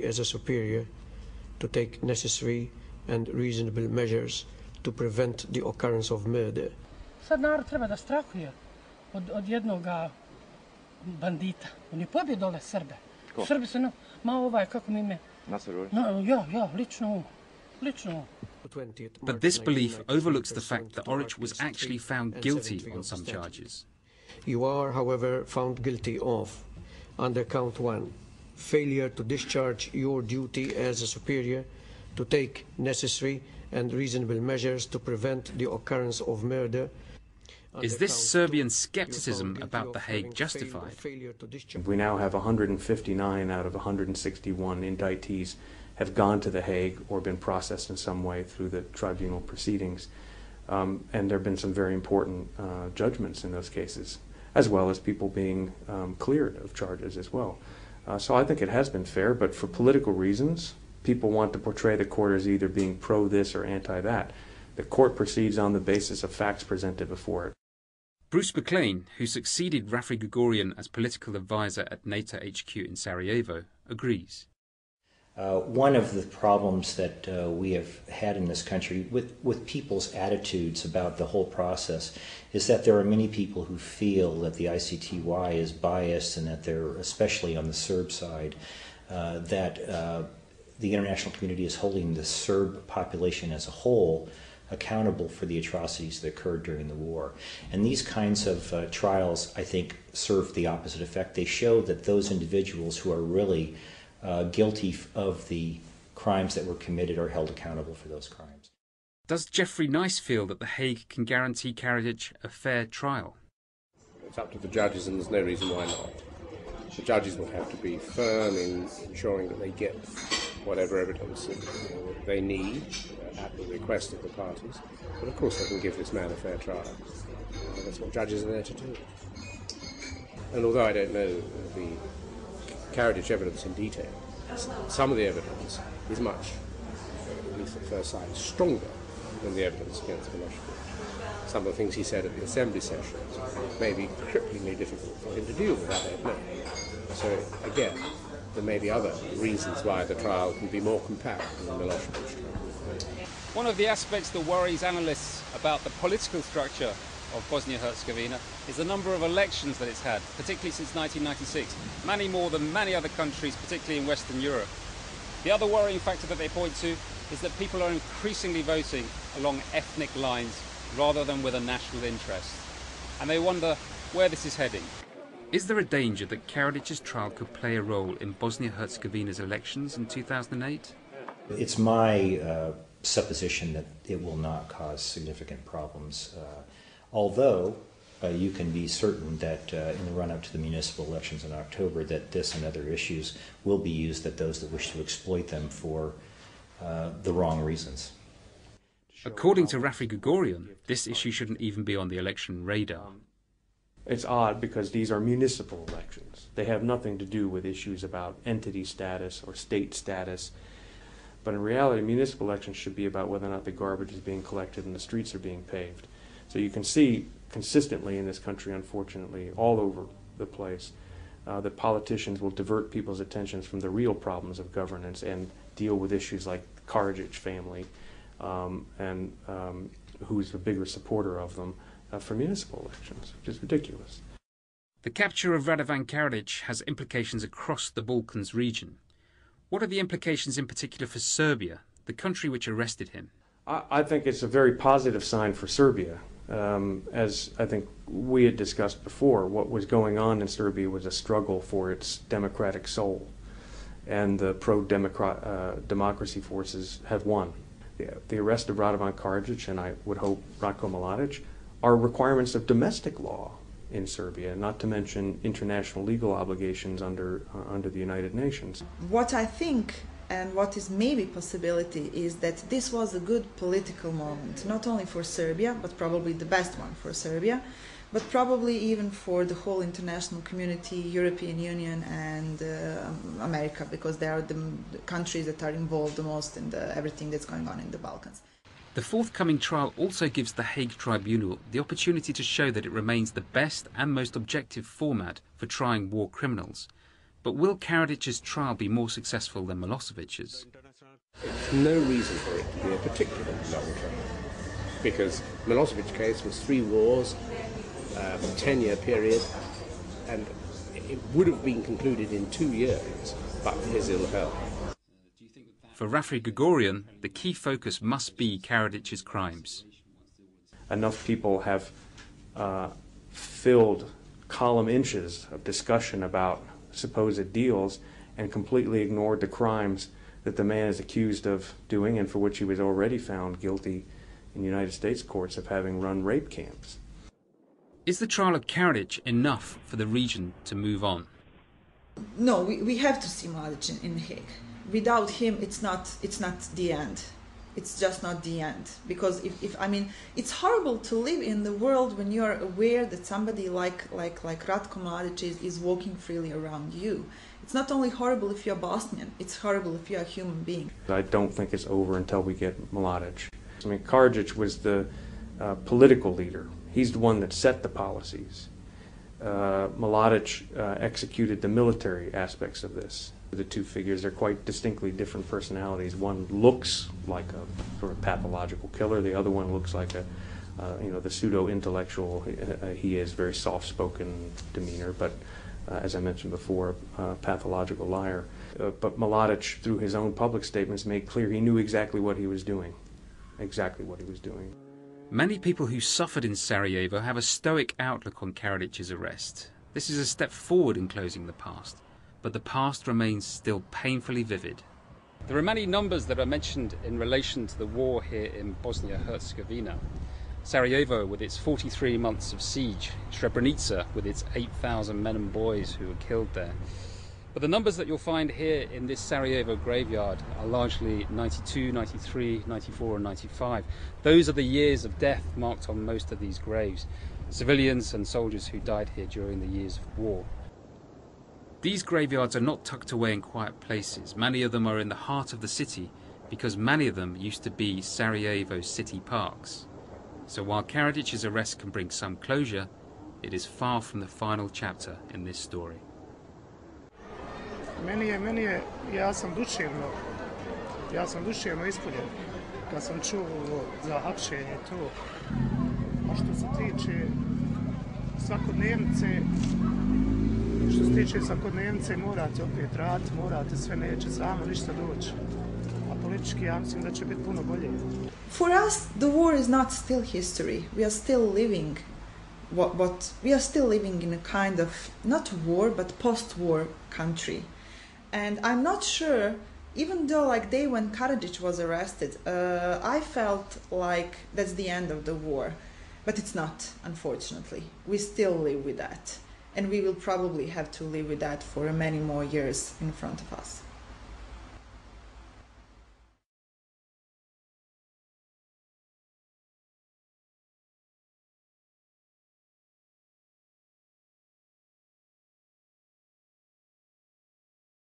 as a superior to take necessary and reasonable measures to prevent the occurrence of murder. Sad narod treba da strahuje od jednoga bandita. On je pobio dole Srbe. Ko? Srbi su, ma ovaj, kako mi ime? Ja, lično. But this belief overlooks the fact that Oric was actually found guilty on some charges. You are, however, found guilty of, under count 1, failure to discharge your duty as a superior to take necessary and reasonable measures to prevent the occurrence of murder. Is this Serbian skepticism about The Hague justified? We now have 159 out of 161 indictees have gone to The Hague or been processed in some way through the tribunal proceedings. And there have been some very important judgments in those cases, as well as people being cleared of charges as well. So I think it has been fair, but for political reasons, people want to portray the court as either being pro this or anti that. The court proceeds on the basis of facts presented before it. Bruce McLean, who succeeded Raffi Grigorian as political advisor at NATO HQ in Sarajevo, agrees. One of the problems that we have had in this country with people's attitudes about the whole process is that there are many people who feel that the ICTY is biased and that they're, especially on the Serb side, that the international community is holding the Serb population as a whole accountable for the atrocities that occurred during the war. And these kinds of trials, I think, serve the opposite effect. They show that those individuals who are really guilty of the crimes that were committed are held accountable for those crimes. Does Jeffrey Nice feel that The Hague can guarantee Karadzic a fair trial? It's up to the judges, and there's no reason why not. The judges will have to be firm in ensuring that they get whatever evidence they need at the request of the parties. But of course they can give this man a fair trial. That's what judges are there to do. And although I don't know the Karadzic evidence in detail, some of the evidence is much, at least at first sight, stronger than the evidence against Milosevic. Some of the things he said at the assembly sessions may be cripplingly difficult for him to deal with, I don't know. So again, there may be other reasons why the trial can be more compact than the Milosevic trial. One of the aspects that worries analysts about the political structure of Bosnia-Herzegovina is the number of elections that it's had, particularly since 1996, many more than many other countries, particularly in Western Europe. The other worrying factor that they point to is that people are increasingly voting along ethnic lines rather than with a national interest. And they wonder where this is heading. Is there a danger that Karadzic's trial could play a role in Bosnia-Herzegovina's elections in 2008? It's my supposition that it will not cause significant problems. Although you can be certain that in the run-up to the municipal elections in October that this and other issues will be used at those that wish to exploit them for the wrong reasons. According to Raffi Grigorian, this issue shouldn't even be on the election radar. It's odd because these are municipal elections. They have nothing to do with issues about entity status or state status. But in reality, municipal elections should be about whether or not the garbage is being collected and the streets are being paved. So you can see consistently in this country, unfortunately, all over the place, that politicians will divert people's attentions from the real problems of governance and deal with issues like the Karadzic family and who's the bigger supporter of them for municipal elections, which is ridiculous. The capture of Radovan Karadzic has implications across the Balkans region. What are the implications in particular for Serbia, the country which arrested him? I think it's a very positive sign for Serbia. As I think we had discussed before, what was going on in Serbia was a struggle for its democratic soul, and the pro-democracy forces have won. The arrest of Radovan Karadzic, and I would hope Ratko Mladic, are requirements of domestic law in Serbia, not to mention international legal obligations under the United Nations. What I think, and what is maybe possibility, is that this was a good political moment, not only for Serbia, but probably the best one for Serbia, but probably even for the whole international community, European Union and America, because they are the countries that are involved the most in everything that's going on in the Balkans. The forthcoming trial also gives the Hague Tribunal the opportunity to show that it remains the best and most objective format for trying war criminals. But will Karadzic's trial be more successful than Milosevic's? There's no reason for it to be a particularly long trial, because Milosevic's case was 3 wars, a 10-year period, and it would have been concluded in 2 years, but for his ill health. For Rafi Gregorian, the key focus must be Karadzic's crimes. Enough people have filled column inches of discussion about supposed deals and completely ignored the crimes that the man is accused of doing and for which he was already found guilty in United States courts of having run rape camps. Is the trial of Karadzic enough for the region to move on? No, we have to see Mladic in The Hague. Without him, it's not the end. It's just not the end. Because I mean, it's horrible to live in the world when you are aware that somebody like Ratko Mladic is walking freely around you. It's not only horrible if you're Bosnian, it's horrible if you're a human being. I don't think it's over until we get Mladic. I mean, Karadzic was the political leader. He's the one that set the policies. Mladic executed the military aspects of this. The two figures are quite distinctly different personalities. One looks like a sort of pathological killer. The other one looks like a, the pseudo-intellectual. He is very soft-spoken demeanor, but as I mentioned before, a pathological liar. But Mladic, through his own public statements, made clear he knew exactly what he was doing. Exactly what he was doing. Many people who suffered in Sarajevo have a stoic outlook on Karadzic's arrest. This is a step forward in closing the past, but the past remains still painfully vivid. There are many numbers that are mentioned in relation to the war here in Bosnia-Herzegovina. Sarajevo with its 43 months of siege, Srebrenica with its 8,000 men and boys who were killed there. But the numbers that you'll find here in this Sarajevo graveyard are largely 92, 93, 94 and 95. Those are the years of death marked on most of these graves. Civilians and soldiers who died here during the years of war. These graveyards are not tucked away in quiet places. Many of them are in the heart of the city because many of them used to be Sarajevo city parks. So while Karadzic's arrest can bring some closure, it is far from the final chapter in this story. Ja sam duševno ispoljen kad sam čuo za hapšenje to. A što se tiče svakodnevnice, morate opet raditi, morate sve, neće samo ništa doći. A politički ja mislim da će biti puno bolje. For us, the war is not still history. We are still living we are still living in a kind of, not war, but post-war country. And I'm not sure, even though like day when Karadzic was arrested, I felt like that's the end of the war. But it's not, unfortunately. We still live with that. And we will probably have to live with that for many more years in front of us.